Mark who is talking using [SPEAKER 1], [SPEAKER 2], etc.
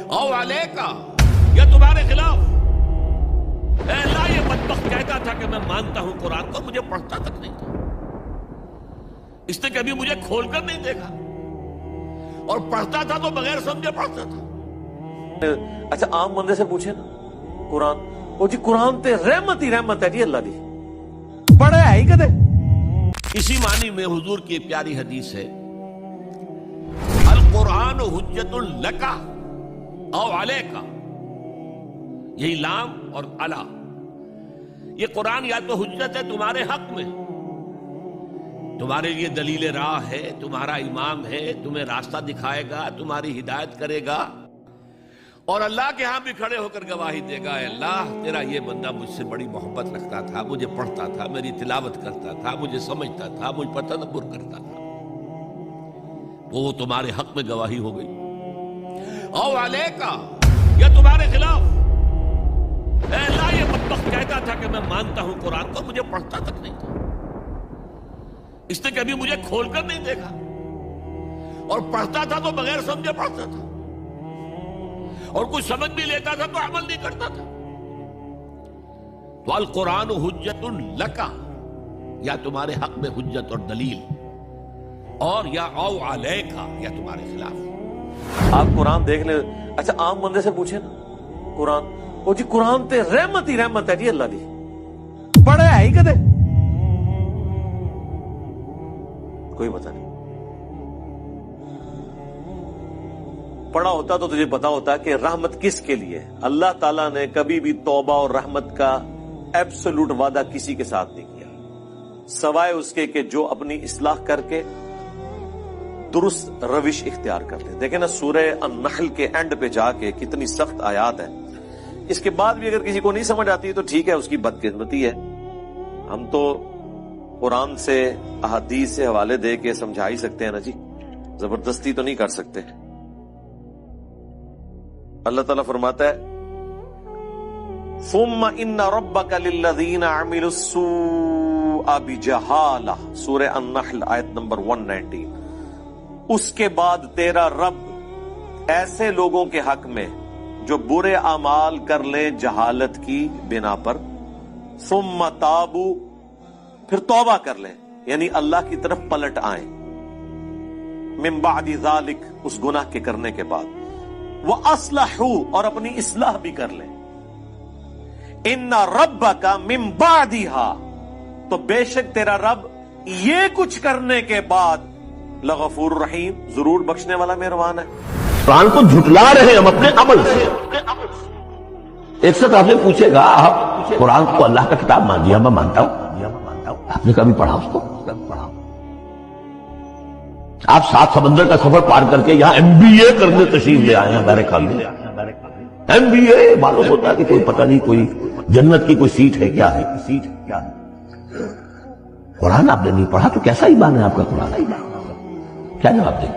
[SPEAKER 1] او علیکا، یا تمہارے خلاف۔ اے اللہ، یہ بدبخت کہتا تھا کہ میں مانتا ہوں قرآن کو، مجھے پڑھتا تک نہیں تھا، اس نے کبھی مجھے کھول کر نہیں دیکھا، اور پڑھتا تھا تو بغیر سمجھے پڑھتا تھا۔
[SPEAKER 2] اچھا عام بندے سے پوچھے نا قرآن، وہ جی قرآن تے رحمت ہی رحمت ہے جی، اللہ دی پڑھے ہے ہی کدے۔
[SPEAKER 1] اسی معنی میں حضور کی پیاری حدیث ہے، القرآن حجت لک او علیک، یہی لام اور علا، یہ قرآن یا تو حجت ہے تمہارے حق میں، تمہارے لیے دلیل راہ ہے، تمہارا امام ہے، تمہیں راستہ دکھائے گا، تمہاری ہدایت کرے گا، اور اللہ کے ہاں بھی کھڑے ہو کر گواہی دے گا، اے اللہ تیرا یہ بندہ مجھ سے بڑی محبت رکھتا تھا، مجھے پڑھتا تھا، میری تلاوت کرتا تھا، مجھے سمجھتا تھا، مجھ پر تدبر کرتا تھا، وہ تمہارے حق میں گواہی ہو گئی۔ او علیکا، یا تمہارے خلاف۔ اے اللہ، یہ بدبخت کہتا تھا کہ میں مانتا ہوں قرآن کو، مجھے پڑھتا تک نہیں تھا، اس نے کبھی مجھے کھول کر نہیں دیکھا، اور پڑھتا تھا تو بغیر سمجھے پڑھتا تھا، اور کچھ سمجھ بھی لیتا تھا تو عمل نہیں کرتا تھا۔ تو القرآن حجت لک، یا تمہارے حق میں حجت اور دلیل، اور یا او علیکا، یا تمہارے خلاف۔
[SPEAKER 2] آپ قرآن دیکھ لیں، اچھا عام بندے سے پوچھے نا قرآن، وہ جی قرآن تے رحمت ہی رحمت ہے جی، اللہ دی پڑھے ہے ہی کدے، کوئی پتہ نہیں۔ پڑھا ہوتا تو تجھے پتا ہوتا کہ رحمت کس کے لیے۔ اللہ تعالیٰ نے کبھی بھی توبہ اور رحمت کا ایبسولوٹ وعدہ کسی کے ساتھ نہیں کیا، سوائے اس کے کہ جو اپنی اصلاح کر کے درست روش اختیار کرتے۔ دیکھیں نا سورہ النحل کے اینڈ پہ جا کے کتنی سخت آیات ہے، اس کے بعد بھی اگر کسی کو نہیں سمجھ آتی تو ٹھیک ہے، اس کی بدقسمتی ہے، ہم تو قرآن سے احادیث سے حوالے دے کے سمجھا ہی سکتے ہیں نا جی، زبردستی تو نہیں کر سکتے۔ اللہ تعالیٰ فرماتا ہے ثم ان ربک للذین عملوا السوء بجہالہ، سورہ النحل آیت نمبر 119، اس کے بعد تیرا رب ایسے لوگوں کے حق میں جو برے اعمال کر لیں جہالت کی بنا پر، ثم تابوا، پھر توبہ کر لیں، یعنی اللہ کی طرف پلٹ آئیں، من بعد ذالک، اس گناہ کے کرنے کے بعد، وَأَصْلَحُوا، اور اپنی اصلاح بھی کر لیں، إِنَّ رَبَّكَ مِن بَعْدِهَا، تو بے شک تیرا رب یہ کچھ کرنے کے بعد لغفور رحیم، ضرور بخشنے والا مہربان ہے۔
[SPEAKER 3] قرآن کو جھٹلا رہے ہیں ہم اپنے عمل سے۔ ایک ساتھ آپ سے پوچھے گا، آپ قرآن کو اللہ کا کتاب مان لیا؟ میں مانتا ہوں۔ آپ نے کبھی پڑھا اس کو؟ آپ 7 سمندر کا سفر پار کر کے یہاں MBA کرنے تشریف لے آئے ہیں ہمارے خاندان میں۔ MBA معلوم ہوتا ہے کہ کوئی پتہ نہیں، کوئی جنت کی کوئی سیٹ ہے، کیا ہے قرآن آپ نے نہیں پڑھا تو کیسا ایمان ہے آپ کا قرآن؟ کیا جواب دیں؟